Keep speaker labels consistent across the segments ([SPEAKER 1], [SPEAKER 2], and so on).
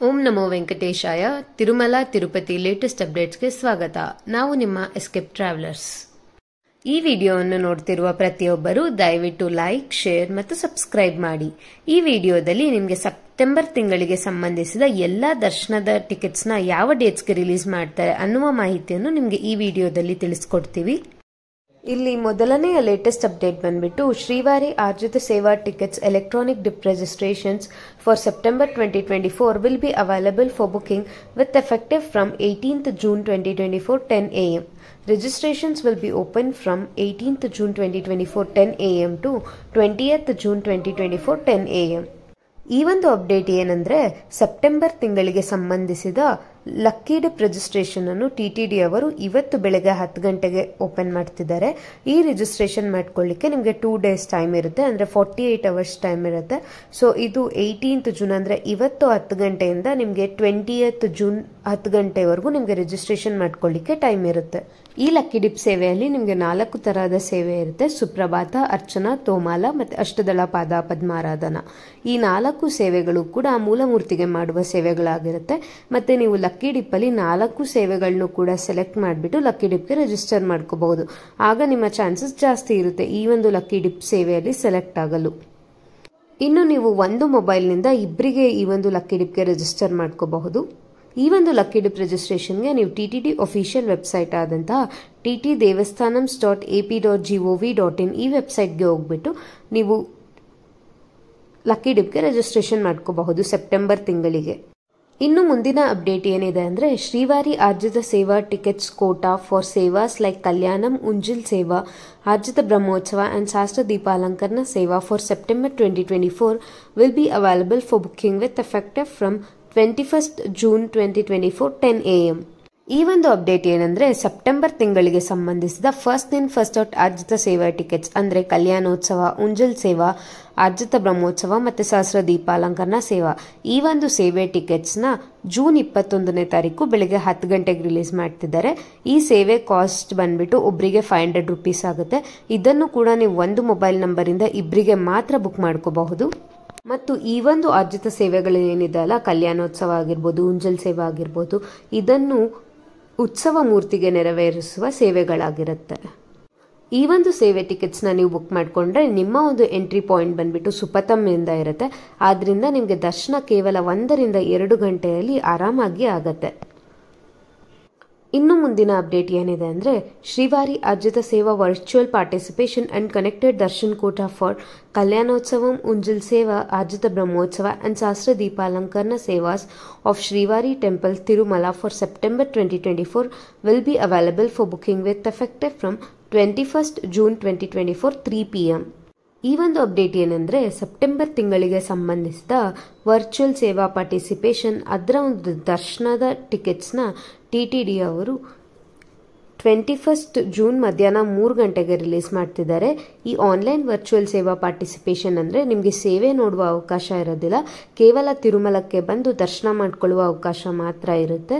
[SPEAKER 1] ಓಂ ನಮೋ ವೆಂಕಟೇಶಾಯ. Tirumala Tirupati latest ಅಪ್ಡೇಟ್ಸ್ಗೆ ಸ್ವಾಗತ. ನಾವು ನಿಮ್ಮ ಎಸ್ಕೇಪ್ ಟ್ರಾವೆಲರ್ಸ್. ಈ ವಿಡಿಯೋವನ್ನು ನೋಡ್ತಿರುವ ಪ್ರತಿಯೊಬ್ಬರು ದಯವಿಟ್ಟು ಲೈಕ್, ಶೇರ್ ಮತ್ತು ಸಬ್ಸ್ಕ್ರೈಬ್ ಮಾಡಿ. ಈ ವಿಡಿಯೋದಲ್ಲಿ ನಿಮಗೆ ಸೆಪ್ಟೆಂಬರ್ ತಿಂಗಳಿಗೆ ಸಂಬಂಧಿಸಿದ ಎಲ್ಲಾ ದರ್ಶನದ ಟಿಕೆಟ್ಸ್ ನ ಯಾವ ಡೇಟ್ಸ್ಗೆ ರಿಲೀಸ್ ಮಾಡ್ತಾರೆ ಅನ್ನುವ ಮಾಹಿತಿಯನ್ನು ನಿಮಗೆ ಈ ವಿಡಿಯೋದಲ್ಲಿ ತಿಳಿಸ್ಕೊಡ್ತೀವಿ. ಇಲ್ಲಿ ಮೊದಲನೆಯ ಲೇಟೆಸ್ಟ್ ಅಪ್ಡೇಟ್ ಬಂದ್ಬಿಟ್ಟು ಶ್ರೀವಾರಿ ಆರ್ಜಿತ ಸೇವಾ tickets electronic dip registrations for September 2024 will be available for booking with effective from 18th June 2024 10 a.m. Registrations will be open from 18th June 2024 10 a.m. to 20th June 2024 10 a.m. ಈ ಒಂದು update ಏನಂದ್ರೆ September ತಿಂಗಳಿಗೆ ಸಂಬಂಧಿಸಿದ lucky drip registration ಅನ್ನು TTD ಅವರು ಇವತ್ತು ಬೆಳಗ್ಗೆ 10 ಗಂಟೆಗೆ ಓಪನ್ ಮಾಡ್ತಿದ್ದಾರೆ. ಈ ರಿಜಿಸ್ಟ್ರೇಷನ್ ಮಾಡ್ಕೊಳ್ಳಿಕ್ಕೆ ನಿಮಗೆ 2 days ಟೈಮ್ ಇರುತ್ತೆ, ಅಂದ್ರೆ 48 hours ಟೈಮ್ ಇರುತ್ತೆ. ಸೊ ಇದು 18th ಜೂನ್ ಅಂದ್ರೆ ಇವತ್ತು 10 ಗಂಟೆಯಿಂದ ನಿಮಗೆ 20th ಜೂನ್ 10 ಗಂಟೆವರೆಗೂ ನಿಮಗೆ ರಿಜಿಸ್ಟ್ರೇಷನ್ ಮಾಡ್ಕೊಳ್ಳಿಕ್ಕೆ ಟೈಮ್ ಇರುತ್ತೆ. ಈ ಲಕ್ಕಿ ಡಿಪ್ ಸೇವೆಯಲ್ಲಿ ನಿಮಗೆ 4 ತರಹದ ಸೇವೆ ಇರುತ್ತೆ: ಸುಪ್ರಭಾತ, ಅರ್ಚನಾ, ತೋಮಾಲ ಮತ್ತೆ ಅಷ್ಟದಳ ಪಾದ ಪದ್ಮಾರಾಧನಾ. ಈ 4 ಸೇವೆಗಳು ಕೂಡ ಮೂಲಮೂರ್ತಿಗೆ ಮಾಡುವ ಸೇವೆಗಳಾಗಿರುತ್ತೆ. ಮತ್ತೆ ನೀವು ಲಕ್ಕಿ ಡಿಪ್ ಅಲ್ಲಿ 4 ಸೇವೆಗಳನ್ನು ಕೂಡ ಸೆಲೆಕ್ಟ್ ಮಾಡಿಬಿಟ್ಟು ಲಕ್ಕಿ ಡಿಪ್ಗೆ ರಿಜಿಸ್ಟರ್ ಮಾಡ್ಕೋಬಹುದು. ಆಗ ನಿಮ್ಮ ಚಾನ್ಸಸ್ ಜಾಸ್ತಿ ಇರುತ್ತೆ ಈ ಒಂದು ಲಕ್ಕಿ ಡಿಪ್ ಸೇವೆಯಲ್ಲಿ ಸೆಲೆಕ್ಟ್ ಆಗಲು. ಇನ್ನು ನೀವು ಒಂದು ಮೊಬೈಲ್ನಿಂದ ಇಬ್ಬರಿಗೆ ಈ ಒಂದು ಲಕ್ಕಿ ಡಿಪ್ಗೆ ರಿಜಿಸ್ಟರ್ ಮಾಡ್ಕೋಬಹುದು. ಈ ಒಂದು ಲಕ್ಕಿ ಡಿಪ್ ರಿಜಿಸ್ಟ್ರೇಷನ್ಗೆ ನೀವು ಟಿಟಿಡಿ ಅಫಿಷಿಯಲ್ ವೆಬ್ಸೈಟ್ ಆದಂತಹ ttdevastanams.ap.gov.in ಈ ವೆಬ್ಸೈಟ್ಗೆ ಹೋಗ್ಬಿಟ್ಟು ನೀವು ಲಕ್ಕಿ ಡಿಪ್ಗೆ ರಿಜಿಸ್ಟ್ರೇಷನ್ ಮಾಡ್ಕೋಬಹುದು ಸೆಪ್ಟೆಂಬರ್ ತಿಂಗಳಿಗೆ. ಇನ್ನು ಮುಂದಿನ ಅಪ್ಡೇಟ್ ಏನಿದೆ ಅಂದ್ರೆ ಶ್ರೀವಾರಿ ಆರ್ಜಿತ ಸೇವಾ tickets quota for sevas like Kalyanam, Unjal seva, Arjitha Brahmotsava and Sastra Deepalankarana seva for September 2024 will be available for booking with effective from 21st June 2024 10 a.m. ಈ ಒಂದು ಅಪ್ಡೇಟ್ ಏನಂದ್ರೆ ಸೆಪ್ಟೆಂಬರ್ ತಿಂಗಳಿಗೆ ಸಂಬಂಧಿಸಿದ ಫಸ್ಟ್ ಇನ್ ಫಸ್ಟ್ ಔಟ್ ಆರ್ಜಿತ ಸೇವಾ ಟಿಕೆಟ್ಸ್ ಅಂದ್ರೆ ಕಲ್ಯಾಣೋತ್ಸವ, ಉಂಜಲ್ ಸೇವಾ, ಆರ್ಜಿತ ಬ್ರಹ್ಮೋತ್ಸವ ಮತ್ತೆ ಸಹಸ್ರ ದೀಪಾಲಂಕರಣ ಸೇವಾ, ಈ ಒಂದು ಸೇವೆ ಟಿಕೆಟ್ಸ್ ನ ಜೂನ್ 21ನೇ ತಾರೀಕು ಬೆಳಿಗ್ಗೆ 10 ಗಂಟೆಗೆ ರಿಲೀಸ್ ಮಾಡ್ತಿದ್ದಾರೆ. ಈ ಸೇವೆ ಕಾಸ್ಟ್ ಬಂದ್ಬಿಟ್ಟು ಒಬ್ಬರಿಗೆ 500 ರೂಪೀಸ್ ಆಗುತ್ತೆ. ಇದನ್ನು ಕೂಡ ನೀವು ಒಂದು ಮೊಬೈಲ್ ನಂಬರ್ ಇಂದ ಇಬ್ಬರಿಗೆ ಮಾತ್ರ ಬುಕ್ ಮಾಡ್ಕೋಬಹುದು. ಮತ್ತು ಈ ಒಂದು ಆರ್ಜಿತ ಸೇವೆಗಳು ಏನಿದೆ ಅಲ್ಲ, ಕಲ್ಯಾಣೋತ್ಸವ ಆಗಿರ್ಬೋದು, ಉಂಜಲ್ ಸೇವೆ ಆಗಿರ್ಬೋದು, ಇದನ್ನು ಉತ್ಸವ ಮೂರ್ತಿಗೆ ನೆರವೇರಿಸುವ ಸೇವೆಗಳಾಗಿರುತ್ತೆ. ಈ ಒಂದು ಸೇವೆ ಟಿಕೆಟ್ಸ್ ನ ನೀವು ಬುಕ್ ಮಾಡ್ಕೊಂಡ್ರೆ ನಿಮ್ಮ ಒಂದು ಎಂಟ್ರಿ ಪಾಯಿಂಟ್ ಬಂದ್ಬಿಟ್ಟು ಸುಪಥಮ್ ಇಂದ ಇರುತ್ತೆ. ಆದ್ರಿಂದ ನಿಮಗೆ ದರ್ಶನ ಕೇವಲ 1 ರಿಂದ 2 ಗಂಟೆಯಲ್ಲಿ ಆರಾಮಾಗಿ ಆಗತ್ತೆ. ಇನ್ನು ಮುಂದಿನ ಅಪ್ಡೇಟ್ ಏನಿದೆ ಅಂದ್ರೆ Srivari Arjitha seva virtual participation and connected darshan quota for Kalyanotsavam, Unjal seva, Arjitha Brahmotsava and Sastra Deepalankarana sevas of Srivari temple Tirumala for September 2024 will be available for booking with effective from 21st June 2024 3 p.m. ಈ ಒಂದು ಅಪ್ಡೇಟ್ ಏನಂದ್ರೆ ಸೆಪ್ಟೆಂಬರ್ ತಿಂಗಳಿಗೆ ಸಂಬಂಧಿಸಿದ ವರ್ಚುವಲ್ ಸೇವಾ ಪಾರ್ಟಿಸಿಪೇಷನ್ ಅದರ ಒಂದು ದರ್ಶನದ ಟಿಕೆಟ್ಸ್ ನ ಟಿಟಿಡಿ ಅವರು 21st ಜೂನ್ ಮಧ್ಯಾಹ್ನ 3 ಗಂಟೆಗೆ ರಿಲೀಸ್ ಮಾಡ್ತಿದ್ದಾರೆ. ಈ ಆನ್ಲೈನ್ ವರ್ಚುವಲ್ ಸೇವಾ ಪಾರ್ಟಿಸಿಪೇಷನ್ ಅಂದ್ರೆ ನಿಮಗೆ ಸೇವೆ ನೋಡುವ ಅವಕಾಶ ಇರೋದಿಲ್ಲ, ಕೇವಲ ತಿರುಮಲಕ್ಕೆ ಬಂದು ದರ್ಶನ ಮಾಡ್ಕೊಳ್ಳುವ ಅವಕಾಶ ಮಾತ್ರ ಇರುತ್ತೆ.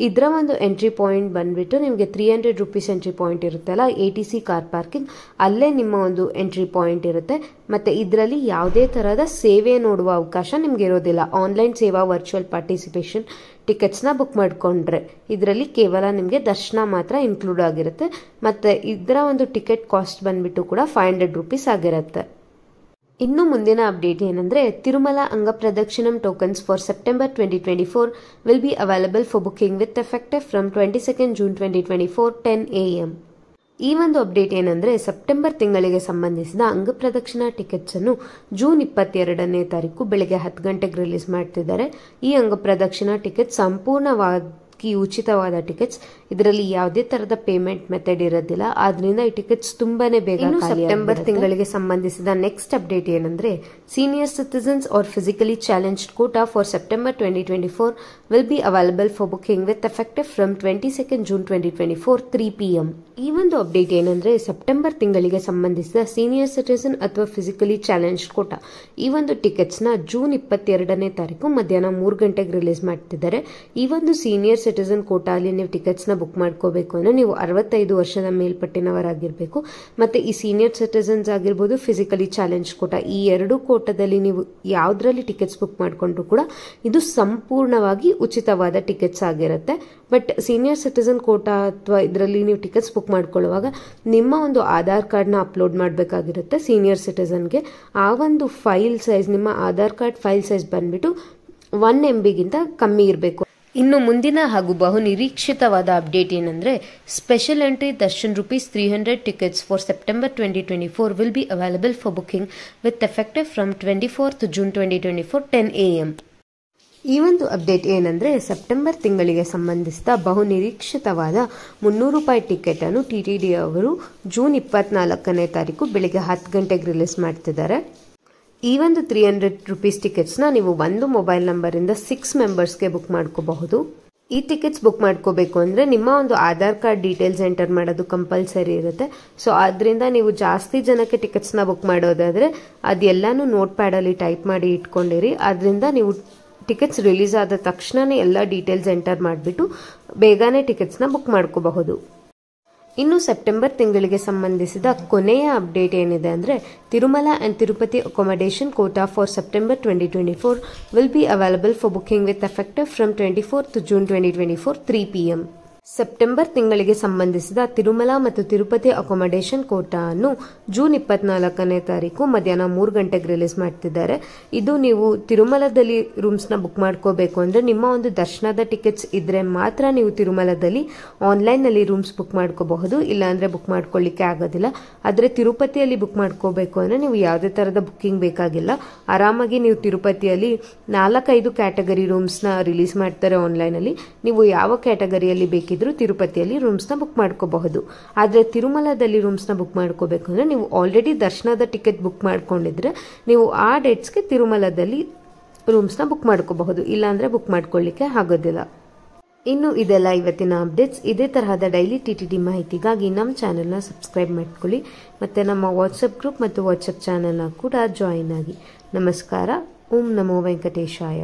[SPEAKER 1] ಇದರ ಒಂದು ಎಂಟ್ರಿ ಪಾಯಿಂಟ್ ಬಂದ್ಬಿಟ್ಟು ನಿಮಗೆ 300 ರೂಪೀಸ್ ಎಂಟ್ರಿ ಪಾಯಿಂಟ್ ಇರುತ್ತಲ್ಲ, ATC ಕಾರ್ ಪಾರ್ಕಿಂಗ್, ಅಲ್ಲೇ ನಿಮ್ಮ ಒಂದು ಎಂಟ್ರಿ ಪಾಯಿಂಟ್ ಇರುತ್ತೆ. ಮತ್ತೆ ಇದರಲ್ಲಿ ಯಾವುದೇ ತರಹದ ಸೇವೆ ನೋಡುವ ಅವಕಾಶ ನಿಮ್ಗೆ ಇರೋದಿಲ್ಲ. ಆನ್ಲೈನ್ ಸೇವಾ ವರ್ಚುವಲ್ ಪಾರ್ಟಿಸಿಪೇಷನ್ ಟಿಕೆಟ್ಸ್ ನ ಬುಕ್ ಮಾಡ್ಕೊಂಡ್ರೆ ಇದರಲ್ಲಿ ಕೇವಲ ನಿಮಗೆ ದರ್ಶನ ಮಾತ್ರ ಇನ್ಕ್ಲೂಡ್ ಆಗಿರುತ್ತೆ. ಮತ್ತೆ ಇದರ ಒಂದು ಟಿಕೆಟ್ ಕಾಸ್ಟ್ ಬಂದ್ಬಿಟ್ಟು ಕೂಡ 500 ರೂಪೀಸ್ ಆಗಿರುತ್ತೆ. ಇನ್ನು ಮುಂದಿನ ಅಪ್ಡೇಟ್ ಏನಂದ್ರೆ Tirumala Anga Pradakshinam tokens for September 2024 will be available for booking with effective from 22nd June 2024 10 a.m. ಈ ಒಂದು ಅಪ್ಡೇಟ್ ಏನಂದ್ರೆ ಸೆಪ್ಟೆಂಬರ್ ತಿಂಗಳಿಗೆ ಸಂಬಂಧಿಸಿದ ಅಂಗ ಪ್ರದಕ್ಷಿಣಾ ಟಿಕೆಟ್ಸ್ ಅನ್ನು ಜೂನ್ 22ನೇ ತಾರೀಕು ಬೆಳಗ್ಗೆ 10 ಗಂಟೆಗೆ ರಿಲೀಸ್ ಮಾಡ್ತಿದ್ದಾರೆ. ಈ ಅಂಗ ಪ್ರದಕ್ಷಿಣಾ ಟಿಕೆಟ್ ಸಂಪೂರ್ಣವಾಗಿ ಉಚಿತವಾದ ಟಿಕೆಟ್ಸ್. ಇದರಲ್ಲಿ ಯಾವುದೇ ತರದ ಪೇಮೆಂಟ್ ಮೆಥಡ್ ಇರೋದಿಲ್ಲ. ಆದ್ರಿಂದ ಈ ಟಿಕೆಟ್ಸ್ ತುಂಬಾನೇ ಬೇಗ ಸೆಪ್ಟೆಂಬರ್ ತಿಂಗಳಿಗೆ ಸಂಬಂಧಿಸಿದ ನೆಕ್ಸ್ಟ್ ಅಪ್ಡೇಟ್ ಏನಂದ್ರೆ senior citizens R physically challenged Kota for September 2024 will be available for booking with effective from 22nd June 2024 3 p.m. ಈ ಒಂದು ಅಪ್ಡೇಟ್ ಏನಂದ್ರೆ ಸೆಪ್ಟೆಂಬರ್ ತಿಂಗಳಿಗೆ ಸಂಬಂಧಿಸಿದ ಸೀನಿಯರ್ ಸಿಟಿಸನ್ ಅಥವಾ ಫಿಸಿಕಲಿ ಚಾಲೆಂಜ್ ಕೋಟಾ ಈ ಒಂದು ಟಿಕೆಟ್ಸ್ ನ ಜೂನ್ 22ನೇ ತಾರೀಕು ಮಧ್ಯಾಹ್ನ 3 ಗಂಟೆಗೆ ರಿಲೀಸ್ ಮಾಡ್ತಿದ್ದಾರೆ. ಈ ಒಂದು ಸೀನಿಯರ್ ಸಿಟಿಸನ್ ಕೋಟಾ ಅಲ್ಲಿ ನೀವು ಟಿಕೆಟ್ಸ್ ನ ಬುಕ್ ಮಾಡ್ಕೋಬೇಕು ಅಂದ್ರೆ ನೀವು 65 ವರ್ಷದ ಮೇಲ್ಪಟ್ಟಿನವರಾಗಿರ್ಬೇಕು. ಮತ್ತೆ ಈ ಸೀನಿಯರ್ ಸಿಟಿಸನ್ಸ್ ಆಗಿರ್ಬೋದು, ಫಿಸಿಕಲಿ ಚಾಲೆಂಜ್ ಕೋಟಾ ಈ ಎರಡು ಕೋಟಾದಲ್ಲಿ ನೀವು ಯಾವ್ದ್ರಲ್ಲಿ ಟಿಕೆಟ್ಸ್ ಬುಕ್ ಮಾಡ್ಕೊಂಡ್ರು ಕೂಡ ಇದು ಸಂಪೂರ್ಣವಾಗಿ ಉಚಿತವಾದ ಟಿಕೆಟ್ಸ್ ಆಗಿರುತ್ತೆ. ಬಟ್ ಸೀನಿಯರ್ ಸಿಟಿಸನ್ ಕೋಟಾ ಅಥವಾ ಇದರಲ್ಲಿ ನೀವು ಟಿಕೆಟ್ಸ್ ಬುಕ್ ಮಾಡ್ಕೊಳ್ಳುವಾಗ ನಿಮ್ಮ ಒಂದು ಆಧಾರ್ ಕಾರ್ಡ್ ನ ಅಪ್ಲೋಡ್ ಮಾಡಬೇಕಾಗಿರುತ್ತೆ. ಸೀನಿಯರ್ ಸಿಟಿಸನ್ಗೆ ಆ ಒಂದು ಫೈಲ್ ಸೈಜ್, ನಿಮ್ಮ ಆಧಾರ್ ಕಾರ್ಡ್ ಫೈಲ್ ಸೈಜ್ ಬಂದ್ಬಿಟ್ಟು 1 MB ಗಿಂತ ಕಮ್ಮಿ ಇರಬೇಕು. ಇನ್ನು ಮುಂದಿನ ಹಾಗೂ ಬಹು ನಿರೀಕ್ಷಿತವಾದ ಅಪ್ಡೇಟ್ ಏನಂದ್ರೆ special entry Darshan ₹300 tickets for September 2024 will be available for booking with effective from 24th June 2024 10 AM. ಈ ಒಂದು ಅಪ್ಡೇಟ್ ಏನಂದ್ರೆ ಸೆಪ್ಟೆಂಬರ್ ತಿಂಗಳಿಗೆ ಸಂಬಂಧಿಸಿದ ಬಹು ನಿರೀಕ್ಷಿತವಾದ ₹300 ಟಿಕೆಟ್ ಅನ್ನು ಟಿಟಿಡಿ ಅವರು ಜೂನ್ 24ನೇ ತಾರೀಕು ಬೆಳಿಗ್ಗೆ 10 ಗಂಟೆಗೆ ರಿಲೀಸ್ ಮಾಡ್ತಿದ್ದಾರೆ. ಈ ಒಂದು ₹300 ಟಿಕೆಟ್ಸ್ ನ ನೀವು ಒಂದು ಮೊಬೈಲ್ ನಂಬರ್ ಇಂದ 6 ಮೆಂಬರ್ಸ್ಗೆ ಬುಕ್ ಮಾಡ್ಕೋಬಹುದು. ಈ ಟಿಕೆಟ್ಸ್ ಬುಕ್ ಮಾಡ್ಕೋಬೇಕು ಅಂದ್ರೆ ನಿಮ್ಮ ಒಂದು ಆಧಾರ್ ಕಾರ್ಡ್ ಡೀಟೇಲ್ಸ್ ಎಂಟರ್ ಮಾಡೋದು ಕಂಪಲ್ಸರಿ ಇರುತ್ತೆ. ಸೊ ಆದ್ರಿಂದ ನೀವು ಜಾಸ್ತಿ ಜನಕ್ಕೆ ಟಿಕೆಟ್ಸ್ ನ ಬುಕ್ ಮಾಡೋದಾದ್ರೆ ಅದೆಲ್ಲಾನು ನೋಟ್ ಪ್ಯಾಡ್ ಅಲ್ಲಿ ಟೈಪ್ ಮಾಡಿ ಇಟ್ಕೊಂಡಿರಿ. ಆದ್ರಿಂದ ನೀವು ಟಿಕೆಟ್ಸ್ ರಿಲೀಸ್ ಆದ ತಕ್ಷಣನೇ ಎಲ್ಲ ಡೀಟೇಲ್ಸ್ ಎಂಟರ್ ಮಾಡಿಬಿಟ್ಟು ಬೇಗನೆ ಟಿಕೆಟ್ಸ್ ನ ಬುಕ್ ಮಾಡ್ಕೋಬಹುದು. ಇನ್ನು ಸೆಪ್ಟೆಂಬರ್ ತಿಂಗಳಿಗೆ ಸಂಬಂಧಿಸಿದ ಕೊನೆಯ ಅಪ್ಡೇಟ್ ಏನಿದೆ ಅಂದ್ರೆ Tirumala and Tirupati accommodation Kota for September 2024 will be available for booking with effective from 24th June 2024 3 PM. September ತಿಂಗಳಿಗೆ ಸಂಬಂಧಿಸಿದ ತಿರುಮಲ ಮತ್ತು ತಿರುಪತಿ ಅಕೊಮಡೇಷನ್ ಕೋಟಾ ಅನ್ನು ಜೂನ್ 24ನೇ ತಾರೀಕು ಮಧ್ಯಾಹ್ನ 3 ಗಂಟೆಗೆ ರಿಲೀಸ್ ಮಾಡ್ತಿದ್ದಾರೆ. ಇದು ನೀವು ತಿರುಮಲದಲ್ಲಿ ರೂಮ್ಸ್ ನ ಬುಕ್ ಮಾಡ್ಕೋಬೇಕು ಅಂದ್ರೆ ನಿಮ್ಮ ಒಂದು ದರ್ಶನದ ಟಿಕೆಟ್ಸ್ ಇದ್ರೆ ಮಾತ್ರ ನೀವು ತಿರುಮಲದಲ್ಲಿ ಆನ್ಲೈನ್ ನಲ್ಲಿ ರೂಮ್ಸ್ ಬುಕ್ ಮಾಡ್ಕೋಬಹುದು, ಇಲ್ಲಾಂದ್ರೆ ಬುಕ್ ಮಾಡ್ಕೊಳ್ಳಿಕ್ಕೆ ಆಗೋದಿಲ್ಲ. ಆದ್ರೆ ತಿರುಪತಿಯಲ್ಲಿ ಬುಕ್ ಮಾಡ್ಕೋಬೇಕು ಅಂದ್ರೆ ನೀವು ಯಾವುದೇ ತರದ ಬುಕ್ಕಿಂಗ್ ಬೇಕಾಗಿಲ್ಲ. ಆರಾಮಾಗಿ ನೀವು ತಿರುಪತಿಯಲ್ಲಿ 4-5 ಕ್ಯಾಟಗರಿ ರೂಮ್ಸ್ ನ ರಿಲೀಸ್ ಮಾಡ್ತಾರೆ ಆನ್ಲೈನ್ ಅಲ್ಲಿ. ನೀವು ಯಾವ ಕ್ಯಾಟಗರಿಯಲ್ಲಿ ಬೇಕಿದ್ರು ತಿರುಪತಿಯಲ್ಲಿ ರೂಮ್ಸ್ ನ ಬುಕ್ ಮಾಡ್ಕೋಬಹುದು. ಆದ್ರೆ ತಿರುಮಲದಲ್ಲಿ ರೂಮ್ಸ್ ನ ಬುಕ್ ಮಾಡ್ಕೋಬೇಕು ಅಂದ್ರೆ ನೀವು ಆಲ್ರೆಡಿ ದರ್ಶನದ ಟಿಕೆಟ್ ಬುಕ್ ಮಾಡ್ಕೊಂಡಿದ್ರೆ ನೀವು ಆ ಡೇಟ್ಸ್ಗೆ ತಿರುಮಲದಲ್ಲಿ ರೂಮ್ಸ್ ನ ಬುಕ್ ಮಾಡ್ಕೋಬಹುದು, ಇಲ್ಲಾಂದ್ರೆ ಬುಕ್ ಮಾಡ್ಕೊಳ್ಳಿಕ್ಕೆ ಆಗೋದಿಲ್ಲ. ಇನ್ನು ಇದೆಲ್ಲ ಇವತ್ತಿನ ಅಪ್ಡೇಟ್ಸ್. ಇದೇ ತರಹದ ಡೈಲಿ ಟಿಟಿಡಿ ಮಾಹಿತಿಗಾಗಿ ನಮ್ಮ ಚಾನೆಲ್ ನ ಸಬ್ಸ್ಕ್ರೈಬ್ ಮಾಡ್ಕೊಳ್ಳಿ. ಮತ್ತೆ ನಮ್ಮ ವಾಟ್ಸ್ಆಪ್ ಗ್ರೂಪ್ ಮತ್ತು ವಾಟ್ಸ್ಆಪ್ ಚಾನೆಲ್ ನ ಕೂಡ ಜಾಯಿನ್ ಆಗಿ. ನಮಸ್ಕಾರ. ಓಂ ನಮೋ ವೆಂಕಟೇಶಾಯ.